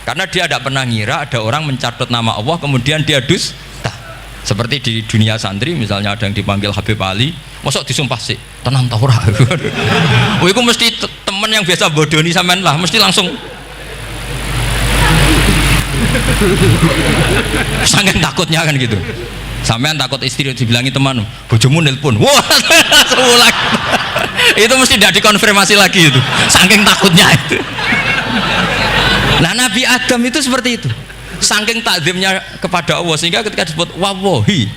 karena dia tidak pernah ngira ada orang mencatut nama Allah kemudian dia dusta. Seperti di dunia santri misalnya ada yang dipanggil Habib Ali, mosok disumpah sih tenang tau ora. Oh itu mesti temen yang biasa bodoni sampean lah, mesti langsung sangat takutnya kan gitu. Sampean takut istri dibilangi teman, bojomu nelpon, wah seulak. Itu mesti tidak dikonfirmasi lagi itu, saking takutnya itu. Nah Nabi Adam itu seperti itu, saking takzimnya kepada Allah sehingga ketika disebut wawahi,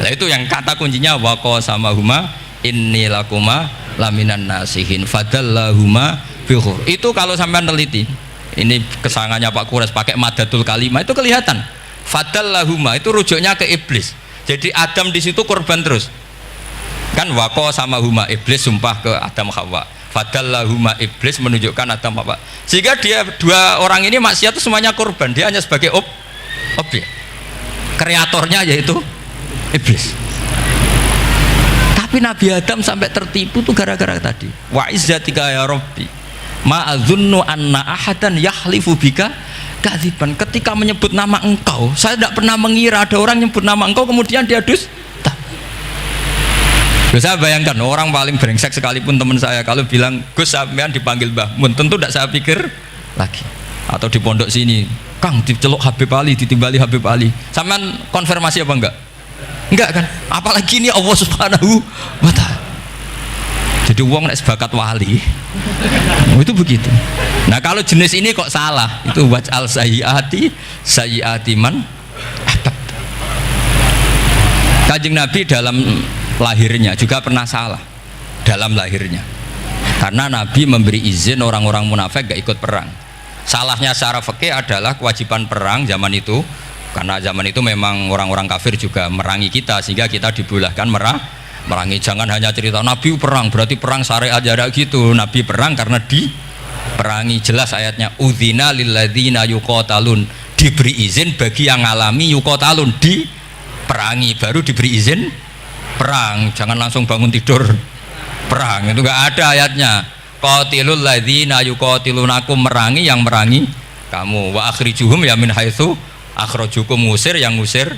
nah itu yang kata kuncinya waqo sama huma inni lakuma laminan nasihin fadallahuma bihur. Itu kalau sampean teliti, ini kesangannya Pak Kures pakai madatul kalimah itu kelihatan. Fadallahuma itu rujuknya ke iblis. Jadi Adam di situ korban terus. Kan waqo sama huma iblis sumpah ke Adam Hawa. Fadallahuma iblis menunjukkan Adam Hawa. Sehingga dia dua orang ini maksiat itu semuanya korban. Dia hanya sebagai objek. Kreatornya yaitu iblis. Tapi Nabi Adam sampai tertipu tuh gara-gara tadi. Wa izzatika ya Rabbi ma adzunnu anna ahadan yahlifu bika kadziban, ketika menyebut nama engkau saya tidak pernah mengira ada orang nyebut nama engkau kemudian dia dusta. Saya bayangkan orang paling brengsek sekalipun teman saya kalau bilang Gus sampean dipanggil Mbah Mun, tentu tidak saya pikir lagi. Atau di pondok sini Kang diceluk Habib Ali, ditimbali Habib Ali, sampean konfirmasi apa enggak? Enggak kan? Apalagi ini Allah Subhanahu wa Ta'ala. Jadi uang nek sebakat wali itu begitu. Nah kalau jenis ini kok salah, itu waj'al sayyiati man ahbab. Kanjeng Nabi dalam lahirnya juga pernah salah dalam lahirnya, karena Nabi memberi izin orang-orang munafik gak ikut perang. Salahnya secara fikih adalah kewajiban perang zaman itu, karena zaman itu memang orang-orang kafir juga merangi kita sehingga kita dibolehkan merangi. Jangan hanya cerita Nabi perang berarti perang syariat, ada gitu. Nabi perang karena diperangi. Jelas ayatnya udzina lilladzina yuqatalun, diberi izin bagi yang ngalami yuqatalun, diperangi baru diberi izin perang. Jangan langsung bangun tidur perang, itu enggak ada ayatnya. Qatilul ladzina yuqatilunakum, merangi yang merangi kamu, wa akhrijuhum ya min haitsu akhrajukum, ngusir yang ngusir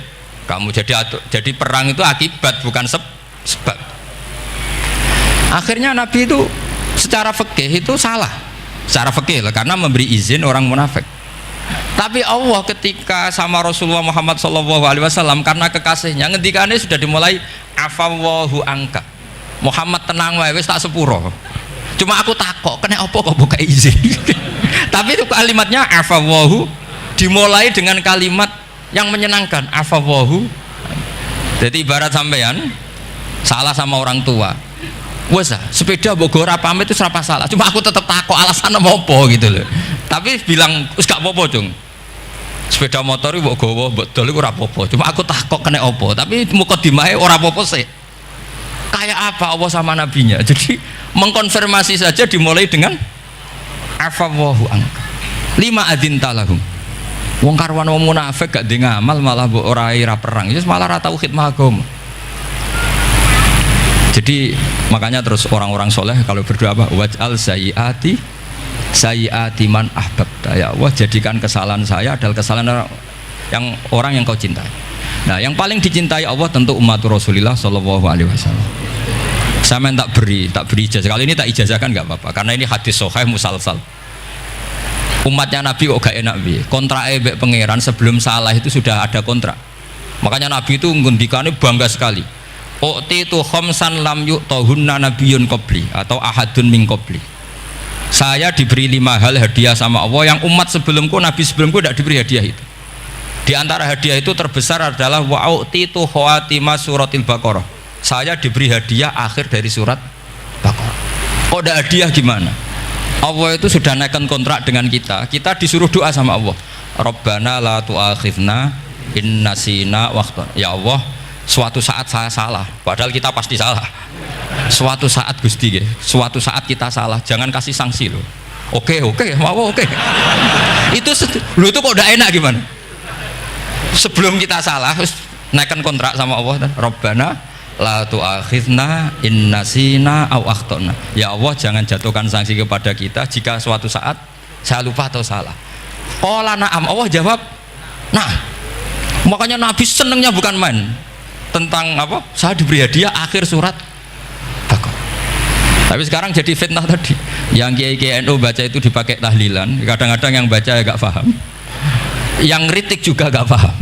kamu. Jadi perang itu akibat bukan sebab. Akhirnya Nabi itu secara fikih itu salah, secara fikih lah, karena memberi izin orang munafik. Tapi Allah ketika sama Rasulullah Muhammad SAW karena kekasihnya, ngendikane sudah dimulai afawwahu angka, Muhammad tenang wae wis tak sepuro. Cuma aku takok kena apa kok buka izin. Tapi itu kalimatnya afawwahu dimulai dengan kalimat yang menyenangkan, afawwahu. Jadi ibarat sampean salah sama orang tua, wes sepeda mbok ora pamit itu serapa salah, cuma aku tetap takok alasan apa gitu loh. Tapi bilang wis gak apa-apa cung, sepeda motor mbok gowo mbok dol iku ora apa-apa, cuma aku takok kena apa. Tapi mukadimahe ora apa-apa sih. Kayak apa Allah sama nabinya. Jadi mengkonfirmasi saja dimulai dengan afawwahu angka lima adzinta lahum. Wong karwan wong munafik gak ndek ngamal malah mbok ora ira perang, ya malah ora tau khidmah agama. Jadi makanya terus orang-orang soleh kalau berdoa apa? Waj'al sayyiati man ahbabta, ya Allah jadikan kesalahan saya adalah kesalahan orang yang kau cintai. Nah yang paling dicintai Allah tentu umat Rasulullah Shallallahu Alaihi Wasallam. Saya tak beri ijazah, kali ini tak ijazahkan nggak apa-apa karena ini hadis sahih musalsal. Umatnya Nabi kok gak enak bi, kontrak ebek pangeran sebelum salah itu sudah ada kontrak. Makanya Nabi itu ngendikannya bangga sekali. Ukti tu khamsan lam yu'tahunna nabiyyun qabli atau ahadun min qabli. Saya diberi 5 hal hadiah sama Allah yang umat sebelumku, nabi sebelumku tidak diberi hadiah itu. Di antara hadiah itu terbesar adalah wa ukti tu khawatima suratil Baqarah. Saya diberi hadiah akhir dari surat Baqarah. Kok ada hadiah gimana? Allah itu sudah naikkan kontrak dengan kita. Kita disuruh doa sama Allah. Rabbana la tu'akhidna in nasina waqta. Ya Allah, suatu saat saya salah, padahal kita pasti salah. Suatu saat Gusti, suatu saat kita salah, jangan kasih sanksi loh. Oke, mau oke. Itu lu itu kok udah enak gimana? Sebelum kita salah, naikkan kontrak sama Allah. Rabbana la tu'akhidna in nasina aw akhtana. Ya Allah, jangan jatuhkan sanksi kepada kita jika suatu saat saya lupa atau salah. Qala na'am, Allah jawab nah. Makanya Nabi senengnya bukan main tentang apa? Saya diberi hadiah akhir surat Baqarah. Tapi sekarang jadi fitnah tadi. Yang kiai NU baca itu dipakai tahlilan, kadang-kadang yang baca agak paham, yang kritik juga agak paham.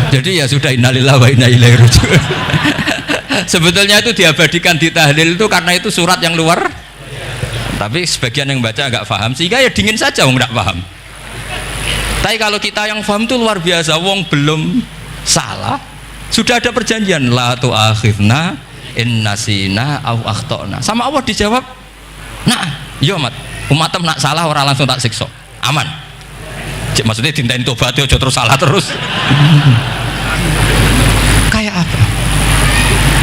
Jadi ya sudah, innalillahi wa inna ilaihi raji'un. Sebetulnya itu diabadikan di tahlil itu karena itu surat yang luar. Tapi sebagian yang baca agak paham sehingga ya dingin saja wong enggak paham. Tapi kalau kita yang paham itu luar biasa, wong belum salah sudah ada perjanjian la tu'akhidna in nasina aw akhtana. Sama Allah dijawab, nah, iya umat nak salah orang langsung tak siksa. Aman. Maksudnya dintain tobat aja terus salah terus. Kayak apa?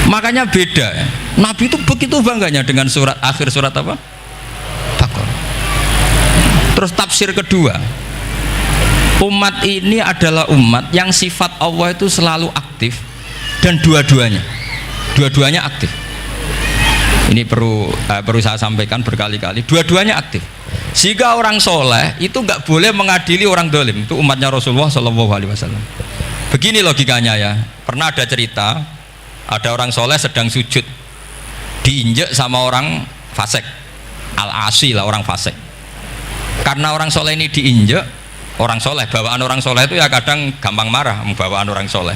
Makanya beda ya. Nabi itu begitu bangganya dengan surat akhir surat apa? Baqarah. Terus tafsir kedua, umat ini adalah umat yang sifat Allah itu selalu aktif dan dua-duanya aktif. Ini perlu saya sampaikan berkali-kali, dua-duanya aktif. Sehingga orang soleh itu nggak boleh mengadili orang dolim. Itu umatnya Rasulullah SAW. Begini logikanya ya. Pernah ada cerita, ada orang soleh sedang sujud, diinjek sama orang fasik, al-asi lah, orang fasik. Karena orang soleh ini diinjek, orang soleh, bawaan orang soleh itu ya kadang gampang marah, bawaan orang soleh.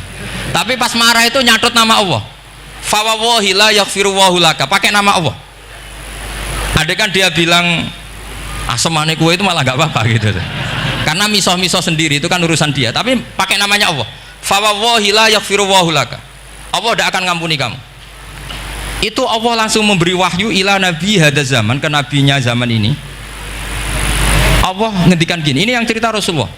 Tapi pas marah itu nyatut nama Allah. Fawawahi la yaghfirullahu laka, pakai nama Allah. Ada kan dia bilang asemane kue itu malah nggak apa-apa gitu. Karena misoh-misoh sendiri itu kan urusan dia, tapi pakai namanya Allah. Fawawahi la yaghfirullahu laka. Allah tidak akan ngampuni kamu. Itu Allah langsung memberi wahyu ila nabi hada zaman, ke nabinya zaman ini. Allah ngendikan gini, ini yang cerita Rasulullah.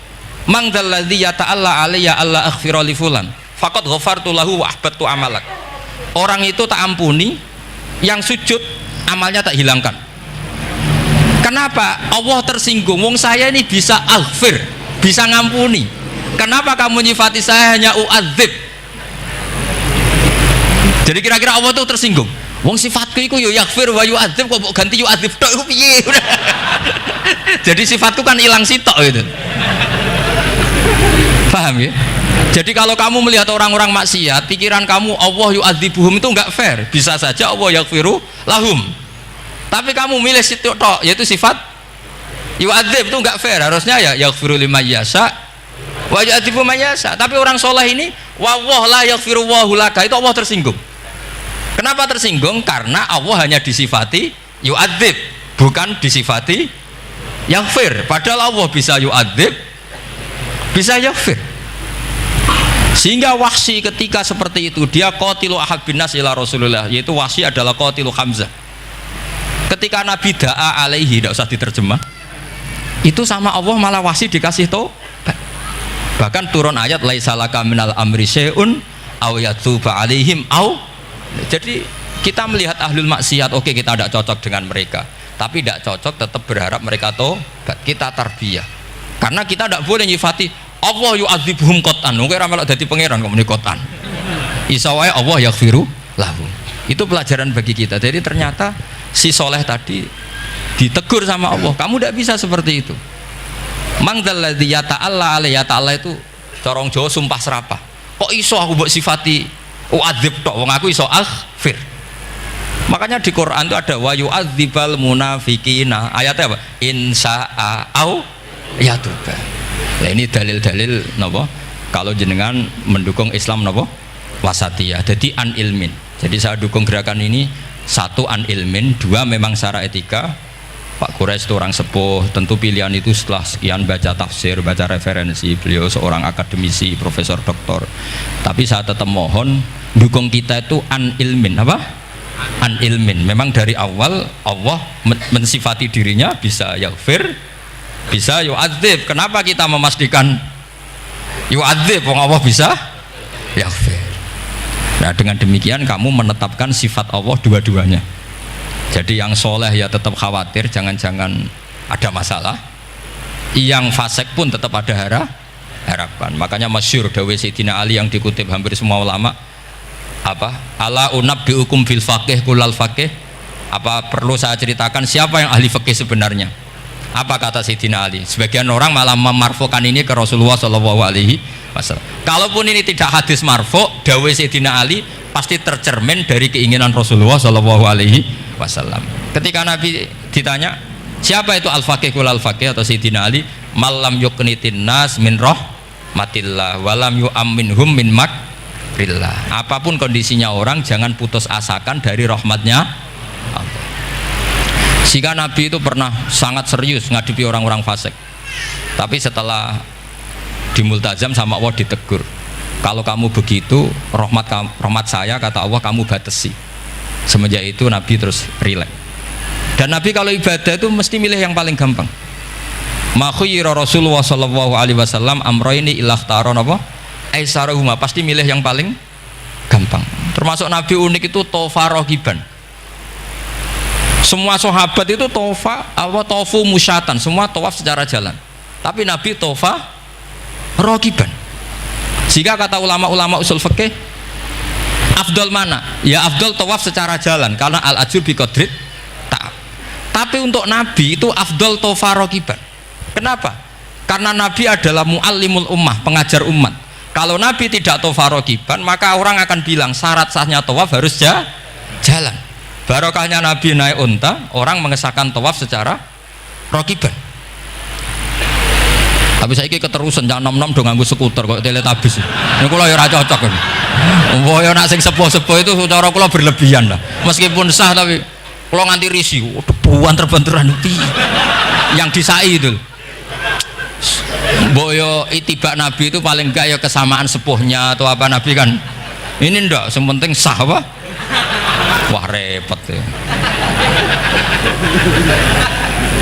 Mang dzalladzi yata'alla alayya alla aghfira li fulan faqad ghafartu lahu wa ahbattu amalak. Orang itu tak ampuni, yang sujud amalnya tak hilangkan. Kenapa? Allah tersinggung. Wong saya ini bisa aghfir, bisa ngampuni. Kenapa kamu nyifati saya hanya u'adzib? Jadi kira-kira Allah tuh tersinggung. Wong sifatku itu yo yaghfir wa yu'adzib, kok mbok ganti yu'adzib tok iku piye? Jadi sifatku kan hilang sitok gitu. Paham ya? Jadi kalau kamu melihat orang-orang maksiat, pikiran kamu Allah yu'adzibuhum itu enggak fair. Bisa saja Allah yaghfiru lahum. Tapi kamu milih sitok tok, yaitu sifat yu'adzib, itu enggak fair. Harusnya ya yaghfiru liman yasha wa yu'adzibu man yasha. Tapi orang soleh ini wallahu la yaghfiru wallahu laka, itu Allah tersinggung. Kenapa tersinggung? Karena Allah hanya disifati yu'adzib, bukan disifati yaghfir. Padahal Allah bisa yu'adzib, bisa yaghfir. Sehingga Wahsy ketika seperti itu, dia qatilu ahad bin nas ila Rasulullah, yaitu Wahsy adalah qatilu Hamzah. Ketika Nabi da'a alaihi, tidak usah diterjemah, itu sama Allah malah Wahsy dikasih tahu. Bahkan turun ayat laisalaka minal amri syai'un aw yatuba alaihim aw. Jadi kita melihat ahlul maksiat, oke, kita tidak cocok dengan mereka, tapi tidak cocok tetap berharap mereka tobat. Kita tarbiyah, karena kita tidak boleh nyifati Allah yu'adzibuhum qatan. Mungkin ramal dadi pangeran kok muni qatan. Isa wae Allah yaghfiru lahum. Itu pelajaran bagi kita. Jadi ternyata si soleh tadi ditegur sama Allah, kamu tidak bisa seperti itu. Mang dzalladzi yata'alla alayya, ta'ala itu corong Jawa sumpah serapah. Kok iso aku mbok sifati u'adzib tok, wong aku iso aghfir. Makanya di Quran itu ada wa yu'adzibal munafiqina. Ayatnya apa? Insya'a au yatuba. Nah, ini dalil-dalil napa? Kalau jenengan mendukung Islam napa? Wasatiyah. Jadi an ilmin. Jadi saya dukung gerakan ini, satu an ilmin, dua memang secara etika. Pak Quraisy itu orang sepuh, tentu pilihan itu setelah sekian baca tafsir, baca referensi, beliau seorang akademisi, profesor, doktor. Tapi saya tetap mohon dukung kita itu an ilmin, apa? An ilmin. Memang dari awal Allah mensifati dirinya bisa yaghfir, bisa yu'adzib. Kenapa kita memastikan yu'adzib? Wong Allah bisa yaghfir. Nah, dengan demikian kamu menetapkan sifat Allah dua-duanya. Jadi yang soleh ya tetap khawatir jangan-jangan ada masalah, yang fasik pun tetap ada harapan. Makanya masyhur dawuh Sayyidina Ali yang dikutip hampir semua ulama, apa? Ala unabbiukum fil faqih kulal faqih. Apa perlu saya ceritakan siapa yang ahli fikih sebenarnya? Apa kata Sayyidina Ali? Sebagian orang malah memarfukan ini ke Rasulullah SAW. Kalaupun ini tidak hadis marfu, dawuh Sayyidina Ali pasti tercermin dari keinginan Rasulullah SAW. Ketika Nabi ditanya siapa itu al-faqih kul al-faqih atau Sayyidina Ali, malam yuknitin nas min rahmatillah walam yu'amminhum min makrillah. Apapun kondisinya orang, jangan putus asakan dari rahmatnya Allah. Sehingga Nabi itu pernah sangat serius ngadepi orang-orang fasik, tapi setelah di multazam sama Allah ditegur, kalau kamu begitu rahmat saya, kata Allah, kamu batasi. Semenjak itu Nabi terus rileks. Dan Nabi kalau ibadah itu mesti milih yang paling gampang. Ma khayyara Rasulullah sallallahu alaihi wasallam amroini ilahtaron apa? Aisarahuma, pasti milih yang paling gampang. Termasuk Nabi unik itu tofa rohiban. Semua sahabat itu tofu musyatan, semua tawaf secara jalan. Tapi Nabi tofa rohiban. Jika kata ulama-ulama usul fikih, afdol mana? Ya afdol tawaf secara jalan, karena al ajur bi qadrit ta'ab. Tapi untuk Nabi itu afdol tofa rokiban. Kenapa? Karena Nabi adalah muallimul ummah, pengajar umat. Kalau Nabi tidak tofa rokiban, maka orang akan bilang syarat sahnya tawaf harus jalan. Barokahnya Nabi naik unta, orang mengesahkan tawaf secara rokiban. Tapi saya ini keterusan jangan nom-nom dong nganggo skuter kok teletabis. Ini kula ya ora cocok. Mbok yo nak sing sepuh-sepuh itu cara kula berlebihan lah. Meskipun sah tapi kula nganti risih. Debuan terbenturan itu. Yang disai itu. Mbok yo itibak Nabi itu paling enggak ya kesamaan sepuhnya atau apa Nabi kan. Ini ndak, yang penting sah apa? Wah repot ya.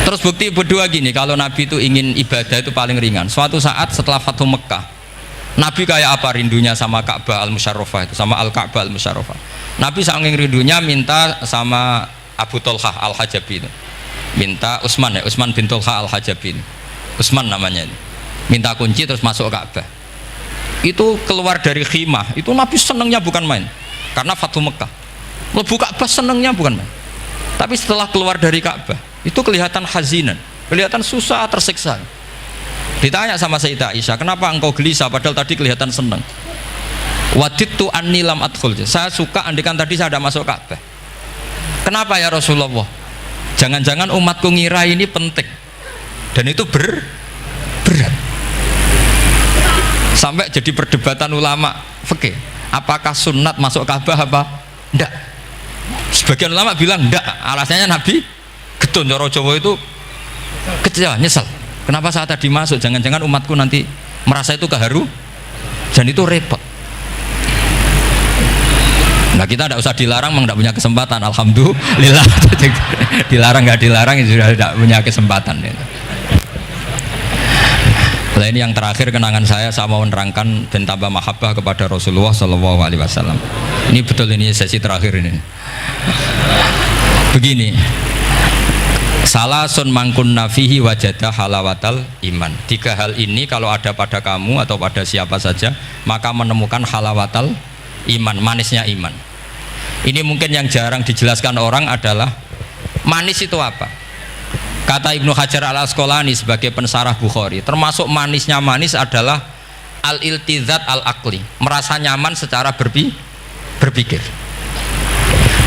Terus bukti berdua gini, kalau Nabi itu ingin ibadah itu paling ringan. Suatu saat setelah Fathu Mekah, Nabi kayak apa rindunya sama Ka'bah al-Musyarrafah itu, sama Al-Ka'bah al-Musyarrafah. Nabi saking rindunya minta sama Abu Tolhah al-Hajabi itu. Minta Utsman ya, Utsman bin Tolhah al-Hajabi itu. Utsman namanya ini. Minta kunci terus masuk Ka'bah. Itu keluar dari khimah, itu Nabi senengnya bukan main. Karena Fathu Mekah. Lebu Ka'bah senengnya bukan main. Tapi setelah keluar dari Ka'bah, itu kelihatan hazinan, kelihatan susah, tersiksa. Ditanya sama Sayyidah Aisyah, kenapa engkau gelisah padahal tadi kelihatan senang? Wadidtu anni lam adkhul. Saya suka andikan tadi saya ada masuk Ka'bah. Kenapa ya Rasulullah? Jangan-jangan umatku ngira ini penting. Dan itu berat. Sampai jadi perdebatan ulama fikih. Apakah sunat masuk Ka'bah apa? Enggak. Sebagian ulama bilang enggak, alasannya Nabi getun cara Jawa itu kecewa, nyesel. Kenapa saat tadi masuk? Jangan-jangan umatku nanti merasa itu keharu dan itu repot. Nah kita tidak usah dilarang, memang tidak punya kesempatan. Alhamdulillah. Dilarang nggak dilarang, sudah tidak punya kesempatan. Nah ini yang terakhir kenangan saya mau menerangkan dan tambah mahabbah kepada Rasulullah Shallallahu Alaihi Wasallam. Ini betul, ini sesi terakhir ini. Begini, salasun mangkun nafihi wajadah halawatal iman. 3 hal ini kalau ada pada kamu atau pada siapa saja, maka menemukan halawatal iman, manisnya iman. Ini mungkin yang jarang dijelaskan orang adalah manis itu apa. Kata Ibnu Hajar al-Asqalani sebagai pensarah Bukhari, termasuk manisnya manis adalah al-iltizat al-aqli, merasa nyaman secara berpikir.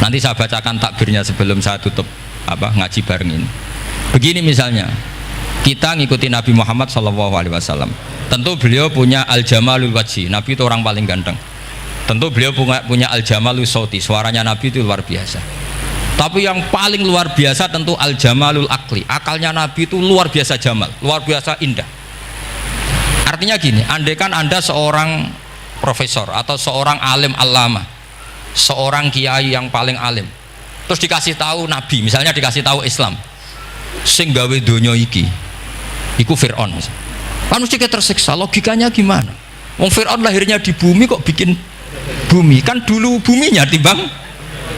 Nanti saya bacakan takbirnya sebelum saya tutup ngaji bareng ini. Begini misalnya, kita ngikuti Nabi Muhammad SAW. Tentu beliau punya al-jamalul wajhi, Nabi itu orang paling ganteng. Tentu beliau punya al-jamalul sauti, suaranya Nabi itu luar biasa. Tapi yang paling luar biasa tentu al-jamalul akli, akalnya Nabi itu luar biasa jamal, luar biasa indah. Artinya gini, andaikan Anda seorang profesor atau seorang alim alama, seorang kiai yang paling alim, terus dikasih tahu Nabi, misalnya dikasih tahu Islam, sing gawe donya iki iku Fir'aun, kan mesti tersiksa. Logikanya gimana? Wong Fir'aun lahirnya di bumi kok bikin bumi, kan dulu buminya timbang.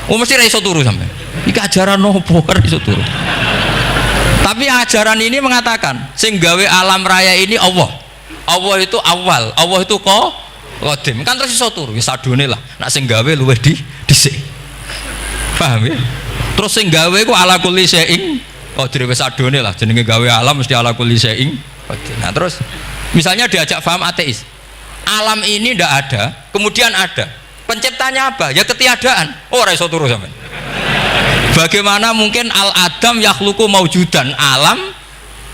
Mesti ra iso turu sampe. Iki ajaran nopo ra iso turu. Tapi ajaran ini mengatakan sing gawe alam raya ini Allah. Allah itu awal, Allah itu qadim. Kan terus iso turu, wis adone lah. Nek sing gawe luwih dhisik. Paham ya? Terus sing gawe ku ala kulli syai'in qadir, wis adone lah, jenenge gawe alam mesti ala kulli syai'in qadir. Nah, terus misalnya diajak paham ateis. Alam ini ndak ada, kemudian ada. Penciptanya apa? Ya ketiadaan. Oh, ora iso turu sampean. Bagaimana mungkin al-adam yakhluqu maujudan, alam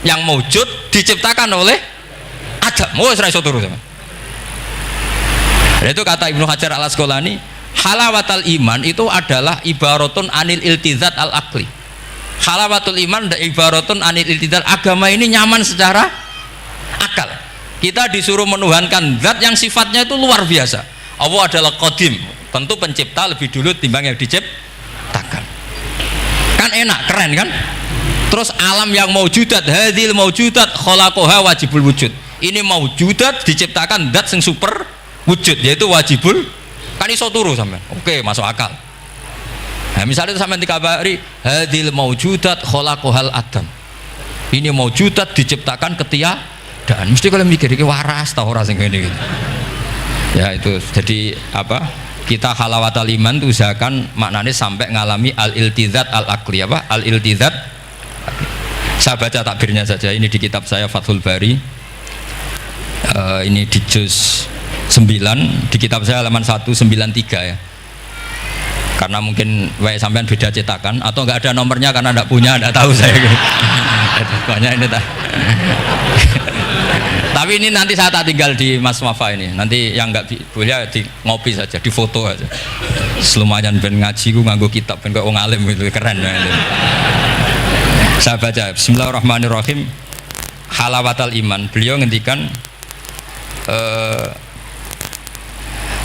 yang maujud diciptakan oleh Adam. Oh, ora iso turu sampean. Itu kata Ibnu Hajar al-Asqalani, halawatul iman itu adalah ibaratun anil iltizat al-aqli. Halawatul iman dan ibaratun anil iltizat, agama ini nyaman secara akal. Kita disuruh menuhankan zat yang sifatnya itu luar biasa. Allah adalah qadim, tentu pencipta lebih dulu timbang yang diciptakan. Kan enak, keren kan? Terus alam yang maujudat, hadhil maujudat khalaqaha wajibul wujud. Ini maujudat diciptakan zat yang super wujud, yaitu wajibul. Kan iso turu sampean. Oke, masuk akal. Nah, misalnya itu sampean dikabari hadhil maujudat khalaqahal adam. Ini maujudat diciptakan ketiadaan. Mesti kalian mikir iki waras ta ora sing ngene iki. Ya itu, jadi apa, kita halawatul iman itu usahakan maknanya sampai ngalami al-iltizat al-aqli, apa? Al-iltizat Saya baca takbirnya saja, ini di kitab saya Fathul Bari, ini di juz 9, di kitab saya halaman 193 ya, karena mungkin sampean beda cetakan atau enggak ada nomornya karena enggak punya, enggak tahu saya. Pokoknya ini tapi ini nanti saya tak tinggal di Mas Wafa ini, nanti yang enggak boleh di ngopi saja, di foto aja. Lumayan ben ngaji ku nganggo kitab ben kok wong alim itu keren ya. Saya baca Bismillahirrahmanirrahim. Halawatal iman, beliau ngendikan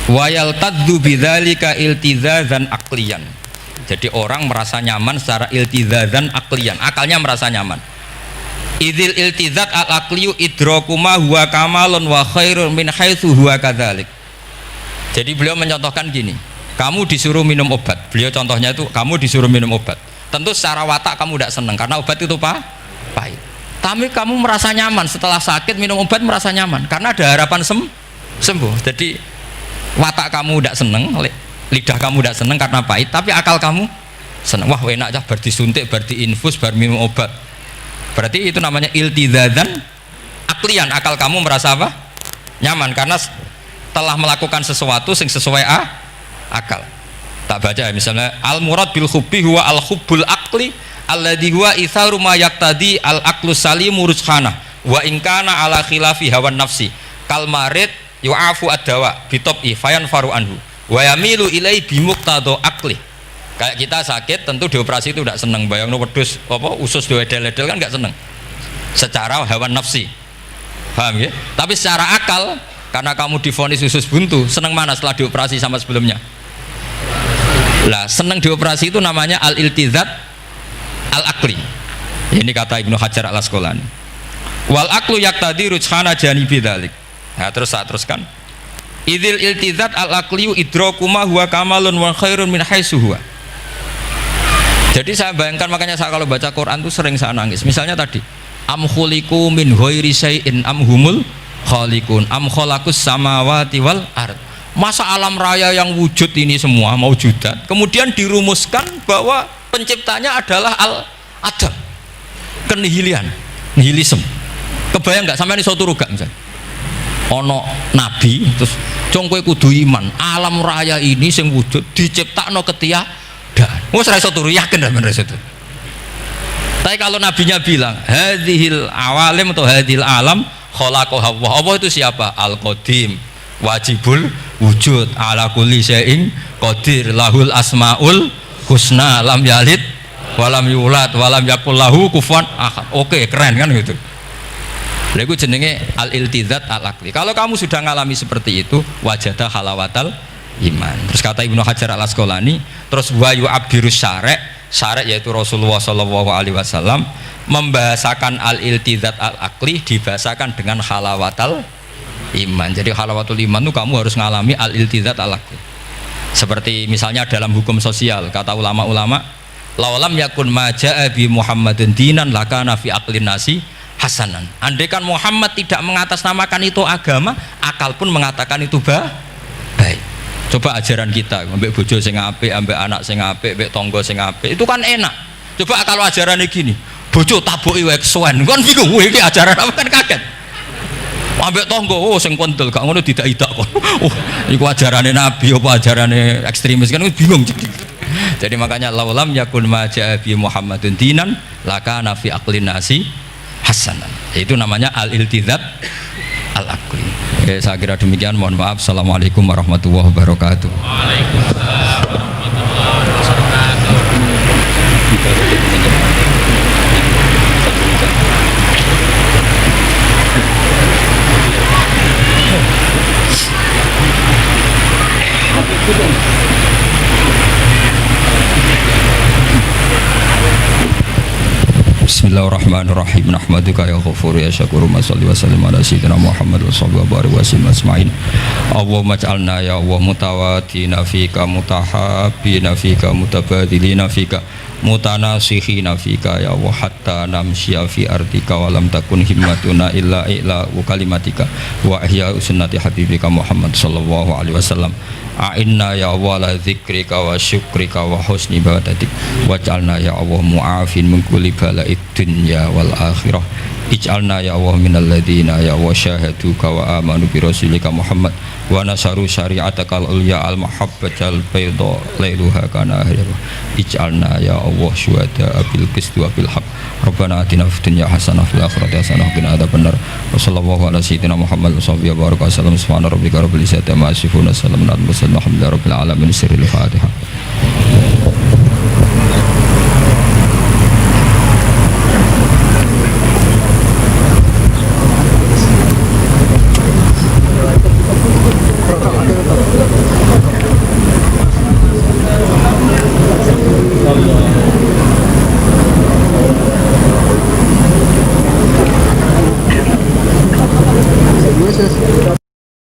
wa yaltaddu bidzalika iltizazan aqliyan. Jadi orang merasa nyaman secara iltizazan aqliyan, akalnya merasa nyaman. Idzil iltizat al aqliyu idrakuma huwa kamalun wa khairun min haitsu huwa kadzalik. Jadi beliau mencontohkan gini, kamu disuruh minum obat, beliau contohnya itu kamu disuruh minum obat, tentu secara watak kamu tidak senang karena obat itu pahit, tapi kamu merasa nyaman setelah sakit minum obat, merasa nyaman karena ada harapan sembuh. Jadi watak kamu tidak senang, lidah kamu tidak senang karena pahit, tapi akal kamu senang. Wah enak aja, bar disuntik, bar diinfus, bar minum obat. Berarti itu namanya iltizazan aklian, akal kamu merasa apa? Nyaman karena telah melakukan sesuatu yang sesuai akal. Tak baca ya, misalnya al murad bil hubbi huwa al hubbul aqli alladhi huwa itharu ma yaqtadi al aqlu salimu rujhana wa in kana ala khilafi hawan nafsi kal marid yu'afu ad-dawa bitobi fayan faru anhu wa yamilu ilai bimuqtado aqli. Kayak kita sakit tentu dioperasi itu tidak senang, bayang wedhus apa usus diedel-edel kan nggak senang secara hawan nafsi, paham ya? Tapi secara akal karena kamu divonis usus buntu, senang mana setelah dioperasi sama sebelumnya? Lah senang dioperasi itu namanya al-iltizat al-aqli. Ini kata Ibnu Hajar al-Asqalani. Wal aqlu yaqtadi rujhana janibi dzalik. Nah, terus saya teruskan. Idzil iltizat al-aqliyu idrakuma huwa kamalun wa khairun min haitsu huwa. Jadi saya bayangkan, makanya saya kalau baca Quran itu sering saya nangis. Misalnya tadi, am khuliqu min ghairi syai'in am humul khaliqun am khalaqus samawati wal ard. Masa alam raya yang wujud ini semua maujudat kemudian dirumuskan bahwa penciptanya adalah al-adam, kenihilian, nihilisme. Kebayang nggak sampai ini suatu ruga misalnya ono nabi terus congkoe kudu iman alam raya ini sing wujud diciptakno ketiadaan. Wes ra iso turu yakin ra men itu. Tapi kalau nabinya bilang hadhil awalim atau hadhil alam khalaqaha Allah. Allah itu siapa? Al-Qadim, wajibul wujud, ala kulli syai'in qadir, lahul asmaul husna, lam yalid walam yulad walam yakul lahu kufuwan ahad. Oke, keren kan gitu. Lha iku jenenge al-iltizat al-aqli. Kalau kamu sudah ngalami seperti itu, wajada halawatal iman. Terus kata Ibnu Hajar al-Asqalani, terus wa yu'abbirus syari' yaitu Rasulullah sallallahu alaihi wasallam membahasakan al-iltizat al-aqli dibahasakan dengan halawatal iman. Jadi halawatul iman itu kamu harus ngalami al-iltizat al-aqli. Seperti misalnya dalam hukum sosial, kata ulama-ulama, laulam yakun ma ja'a bi Muhammadin dinan lakana fi aqlin nasi hasanan. Andaikan Muhammad tidak mengatasnamakan itu agama, akal pun mengatakan itu baik. Coba ajaran kita, ambek bojo sing apik, ambek anak sing apik, ambek tangga sing apik, itu kan enak. Coba kalau ajarannya gini, bojo taboki wae kesuwen, kan bingung, wah iki ajaran apa, kan kaget. Ambek tangga, oh sing pentel, gak ngono tidak kok. Oh, iku ajarane nabi apa ajarane ekstremis, kan bingung jadi. Jadi makanya laulam yakun ma ja'a bi Muhammadun dinan lakana fi aqlin nasi hasanan. Itu namanya al-iltizat al-aqli. Saya kira demikian, mohon maaf. Assalamualaikum warahmatullahi wabarakatuh. Waalaikumsalam warahmatullahi wabarakatuh. Bismillahirrahmanirrahim. Nahmaduka ya ghafur ya syakur. Shalli wa sallim ala sayyidina Muhammad wa sallallahu alaihi wasallam asma'in. Allahumma ij'alna ya Allah mutawatina fika, mutahabbina fika, mutabadilina fika, mutanasihina fika ya Allah, hatta namshiya fi ardika wa lam takun himmatuna illa ila kalimatika wa ihya sunnati habibika Muhammad sallallahu alaihi wasallam. a'inna ya Allah la dzikrika wa syukrika wa husni ibadatik waj'alna ya Allah mu'afin min kulli bala'id dunya wal akhirah ij'alna ya Allah minal ladzina ya wa syahaduka wa amanu bi rasulika Muhammad wa nasaru syari'atakal ulya al mahabbatal bayda lailuha kana ahriha ij'alna ya Allah syuhada bil qisti wa bil haqq rabbana atina fid dunya hasanah fil akhirati hasanah wa qina adzabannar wa sallallahu ala sayyidina Muhammad wa sahbihi wa baraka sallam subhana rabbika rabbil izzati amma yasifun wa salamun alal mursalin walhamdulillahi rabbil alamin sirrul fatihah.